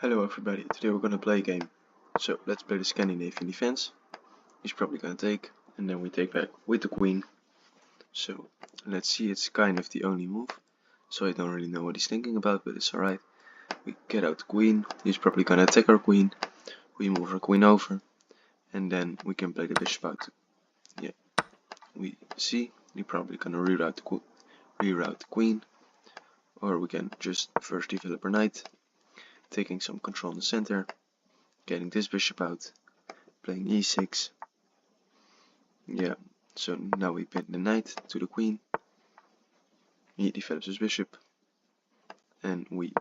Hello everybody, today we're gonna play a game. So let's play the Scandinavian defense. He's probably gonna take, and then we take back with the queen. So let's see, it's kind of the only move. So I don't really know what he's thinking about, but it's alright. We get out the queen, he's probably gonna attack our queen. We move our queen over, and then we can play the bishop out. Yeah, we see, he's probably gonna reroute the queen. Or we can just first develop our knight, taking some control in the center, getting this bishop out, playing e6. Yeah, so now we pin the knight to the queen. He develops his bishop, and we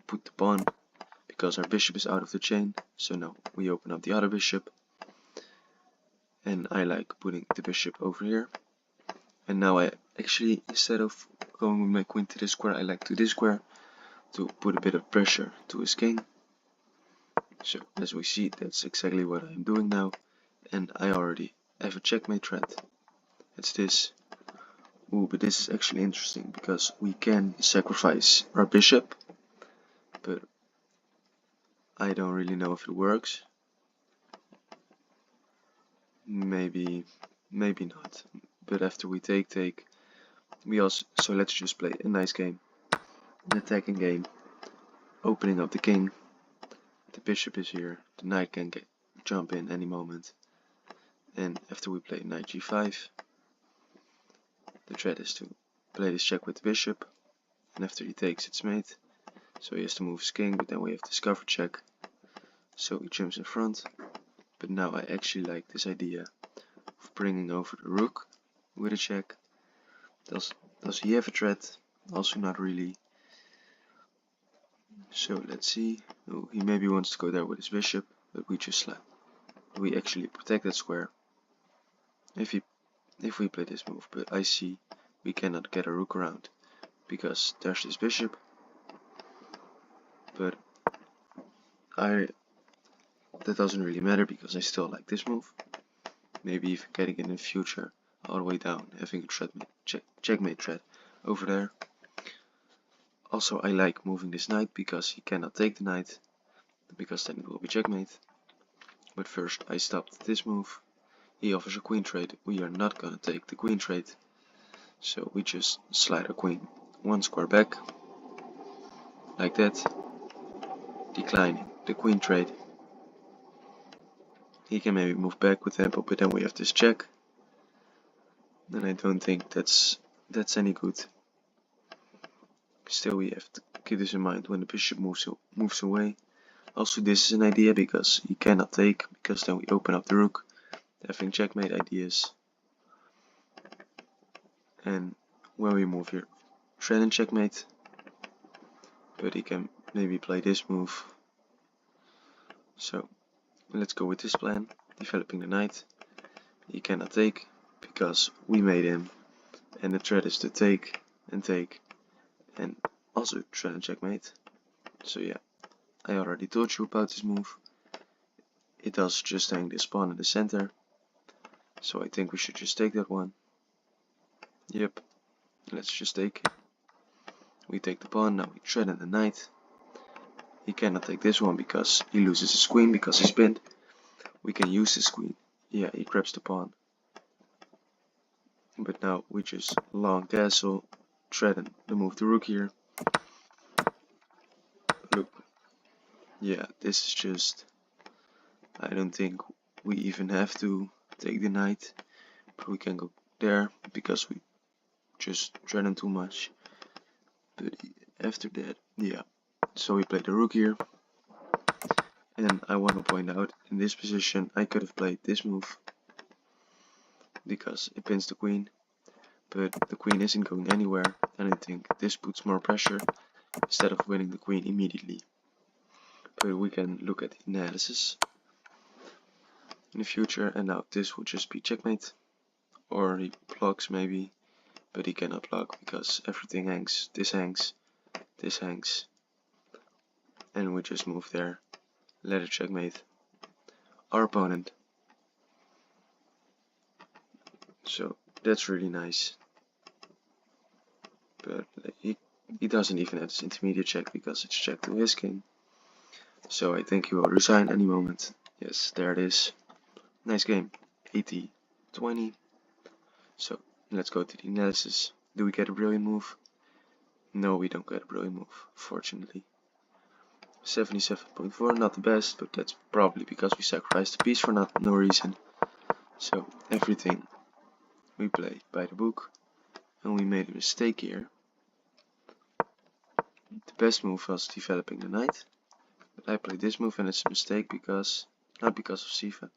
put the pawn because our bishop is out of the chain. So now we open up the other bishop, and I like putting the bishop over here. And now I actually, instead of going with my queen to this square, I like to this square to put a bit of pressure to his king. So as we see, that's exactly what I'm doing now, and I already have a checkmate threat. It's this. Ooh, but this is actually interesting because we can sacrifice our bishop, but I don't really know if it works. Maybe not. But after we take, we also, so let's just play a nice game, an attacking game, opening up the king. The bishop is here, the knight can jump in any moment, and after we play knight g5, the threat is to play this check with the bishop, and after he takes, it's mate. So he has to move his king, but then we have this cover check. So he jumps in front. But now I actually like this idea of bringing over the rook with a check. Does he have a threat? Also not really. So let's see. Oh, he maybe wants to go there with his bishop, but we just slap. We actually protect that square. If we play this move, but I see we cannot get a rook around because there's this bishop. But that doesn't really matter because I still like this move. Maybe even getting it in the future all the way down, having a checkmate threat over there. Also, I like moving this knight because he cannot take the knight, because then it will be checkmate. But first I stopped this move. He offers a queen trade. We are not gonna take the queen trade, so we just slide our queen one square back, like that, declining the queen trade. He can maybe move back with tempo, but then we have this check. And I don't think that's any good. Still, we have to keep this in mind when the bishop moves away. Also, this is an idea because he cannot take, because then we open up the rook, having checkmate ideas. And when we move here, threat and checkmate. But he can maybe play this move. So let's go with this plan, developing the knight. He cannot take because we made him, and the threat is to take, and also threat and checkmate. So yeah, I already told you about this move. It does just hang this pawn in the center, so I think we should just take that one. Yep, let's just take it. We take the pawn, now we threaten the knight. He cannot take this one because he loses his queen because he's pinned. We can use his queen. Yeah, he grabs the pawn. But now we just long castle, threaten to move the rook here. Look, yeah, this is just, I don't think we even have to take the knight, but we can go there because we just threaten too much. But after that, yeah, so we play the rook here. And I want to point out, in this position I could have played this move because it pins the queen, but the queen isn't going anywhere, and I think this puts more pressure instead of winning the queen immediately. But we can look at the analysis in the future, and now this will just be checkmate, or he blocks maybe, but he cannot block because everything hangs, this hangs, and we just move there, let it checkmate our opponent. So that's really nice. But he doesn't even have this intermediate check because it's check to his king. So I think he will resign any moment. Yes, there it is. Nice game. 80-20. So let's go to the analysis. Do we get a brilliant move? No, we don't get a brilliant move, fortunately. 77.4, not the best, but that's probably because we sacrificed a piece for no reason. So everything we play by the book, and we made a mistake here. The best move was developing the knight, but I played this move and it's a mistake because, not because of Siva,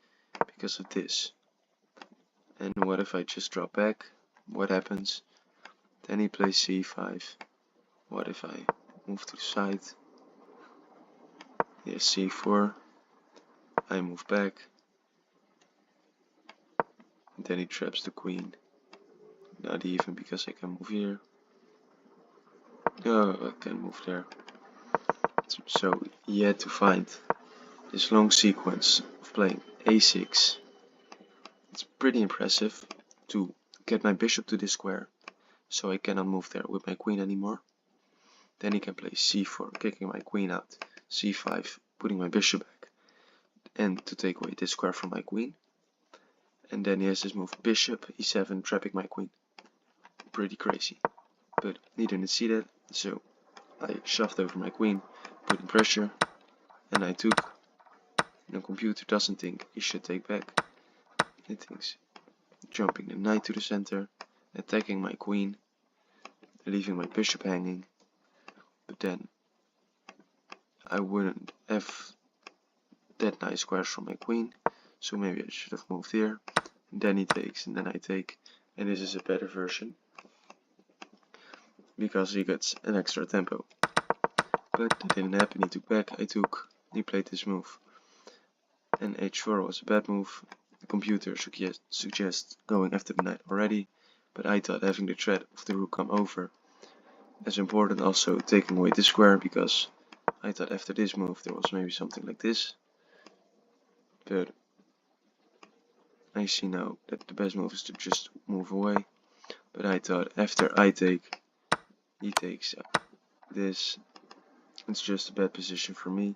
because of this. And what if I just drop back? What happens? Then he plays c5. What if I move to the side? Yes, c4. I move back. And then he traps the queen. Not even, because I can move here. Oh, I can move there. So he had to find this long sequence of playing a6. It's pretty impressive to get my bishop to this square, so I cannot move there with my queen anymore. Then he can play c4, kicking my queen out, c5, putting my bishop back, and to take away this square from my queen. And then he has this move bishop e7, trapping my queen. Pretty crazy, but he didn't see that, so I shoved over my queen, putting pressure, and I took. The computer doesn't think he should take back. It thinks jumping the knight to the center, attacking my queen, leaving my bishop hanging. But then I wouldn't have that nice squares from my queen, so maybe I should have moved here. And then he takes, and then I take, and this is a better version because he gets an extra tempo. But that didn't happen. He took back, I took, he played this move. And h4 was a bad move. The computer suggests going after the knight already, but I thought having the threat of the rook come over as important, also taking away this square, because I thought after this move there was maybe something like this. But I see now that the best move is to just move away. But I thought after I take, he takes this. It's just a bad position for me.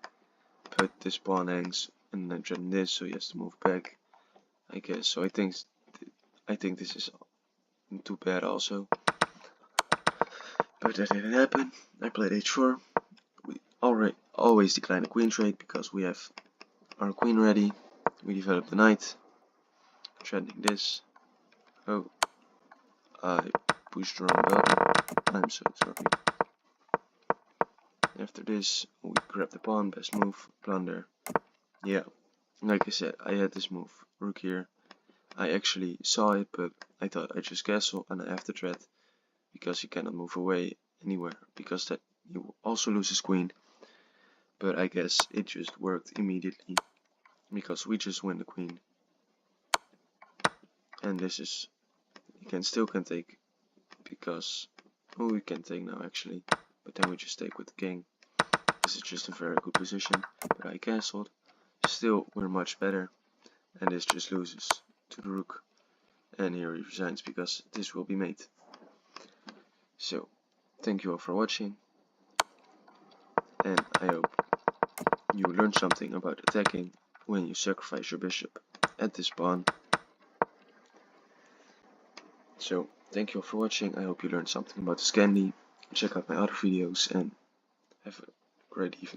But this pawn hangs, and then threaten this, so he has to move back, I guess. So I think this is too bad also. But that didn't happen. I played h4. We always decline the queen trade because we have our queen ready. We develop the knight, threatening this. Oh, I pushed the wrong button. I'm so sorry. After this, we grab the pawn, best move, plunder. Yeah, like I said, I had this move, rook here. I actually saw it, but I thought I just castle and I have the threat because he cannot move away anywhere, because that he will also lose his queen. But I guess it just worked immediately because we just win the queen. And this is, he still can take, because, oh, we can take now actually, but then we just take with the king. This is just a very good position, but I castled. Still, we're much better, and this just loses to the rook. And here he resigns because this will be mate. So, thank you all for watching, and I hope you learned something about attacking when you sacrifice your bishop at this pawn. So, thank you all for watching. I hope you learned something about the Scandi. Check out my other videos and have a great evening.